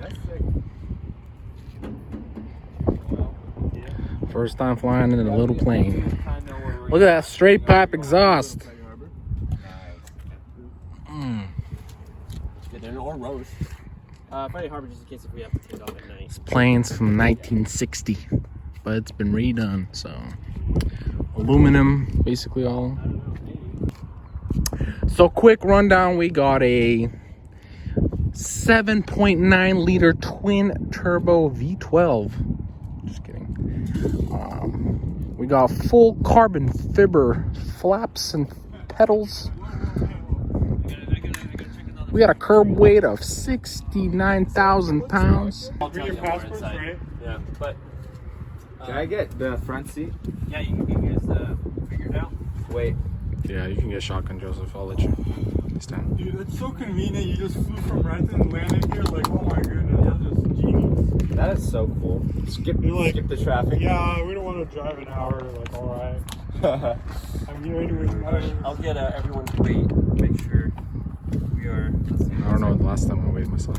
That's sick. First time flying in a little plane. Look at that straight pipe exhaust. Yeah, they're or roast. Friday Harbor, just in case if we have to take off at night. This plane's from 1960, but it's been redone, so aluminum, basically all. So quick rundown, we got a 7.9 liter twin turbo V12. Just kidding. We got full carbon fiber flaps and pedals. We got a curb weight of 69,000 pounds. Yeah, but can I get the front seat? Yeah, you guys figure it out. Wait. Yeah, you can get shotgun, Joseph. I'll let you stand. Dude, it's so convenient. You just flew from Renton and landed here. Like, oh my goodness, that's just genius. That is so cool. Skip the traffic. Yeah, we don't want to drive an hour. Like, all right. I'm getting ready to. I'll get everyone's weight. Make sure we are. I don't know the last time I weighed myself.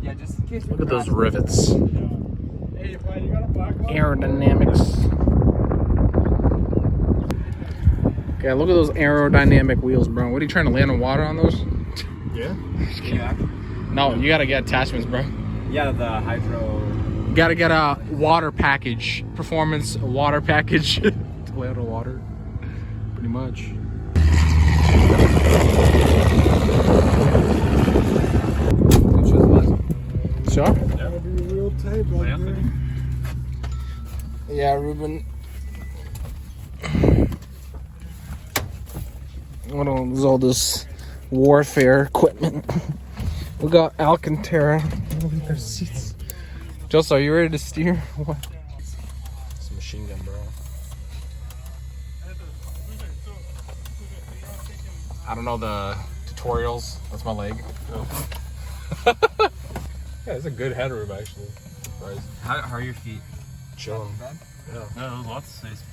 Yeah, just in case. Look at those rivets. Hey, man, you got a black one? Aerodynamics. Okay, look at those aerodynamic wheels, bro. What are you trying to land on water on those? Yeah. Yeah. No, you gotta get attachments, bro. Yeah, the hydro. You gotta get a water package, performance water package to land on water. Pretty much. Sure? Gotta be real tight back there. Yeah, Ruben. What is all this warfare equipment? We got Alcantara. Their seats. Joseph, are you ready to steer? What? It's a machine gun, bro. I don't know the tutorials. That's my leg. Yeah, it's a good headroom actually. Surprised. How are your feet? Chilling. Yeah, there's lots of space.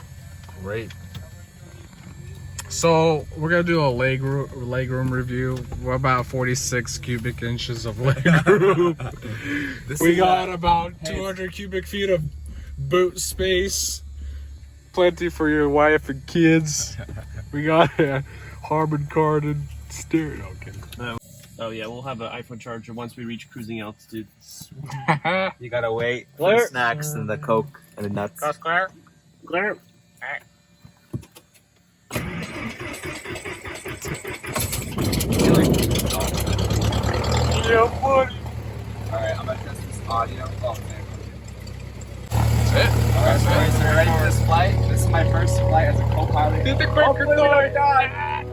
Great. So we're gonna do a leg room review. We're about 46 cubic inches of leg room. We got about 200 cubic feet of boot space. Plenty for your wife and kids. We got a Harman Kardon steering. Okay. Oh yeah, we'll have an iPhone charger once we reach cruising altitude. You gotta wait for the snacks and the Coke and the nuts. That's clear. Clear. Yeah, buddy. Alright, I'm gonna test this audio. Oh, man. That's it. Alright, so are you ready for this flight? This is my first flight as a co-pilot. Did the quicker die?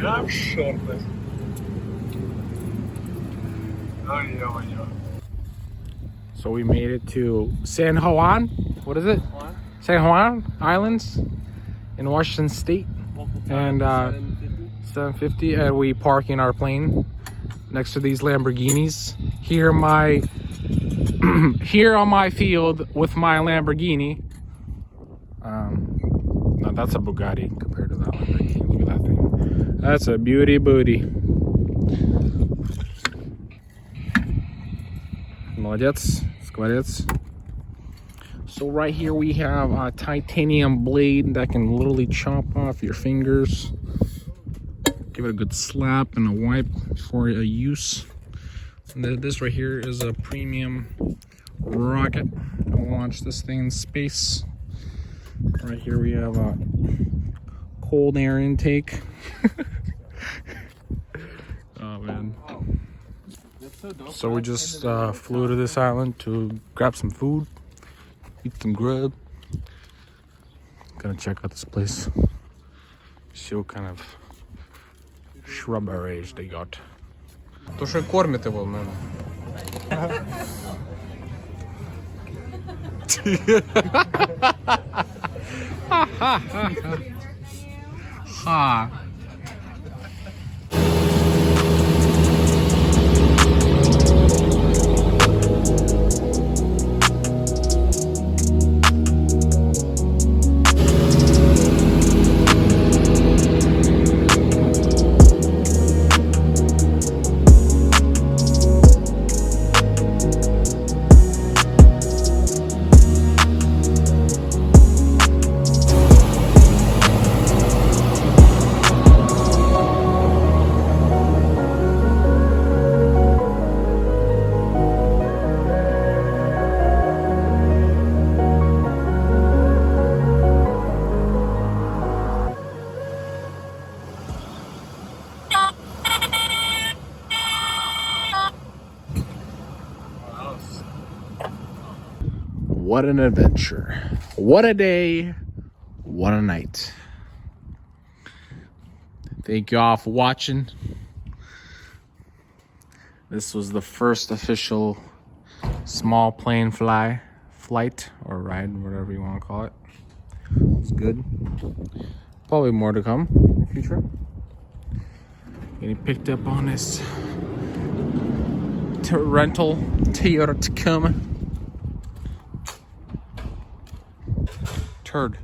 I'm sure. Oh yeah. So we made it to San Juan. What is it? San Juan Islands in Washington State. And 750, and we park in our plane next to these Lamborghinis. Here on my field with my Lamborghini. No, that's a Bugatti compared to that Lamborghini. Look at that thing. That's a beauty booty. Молодец, скворец. So right here we have a titanium blade that can literally chop off your fingers. Give it a good slap and a wipe for a use. And this right here is a premium rocket. I'll launch this thing in space. Right here we have a cold air intake. Oh man. So we just flew to this island to grab some food, eat some grub. Gonna check out this place. See what kind of shrubberies they got. То що кормите ви мене? Ха. What an adventure. What a day. What a night. Thank you all for watching. This was the first official small plane flight or ride, whatever you want to call it. It's good. Probably more to come in the future. Getting picked up on this rental Toyota Tacoma. Turd.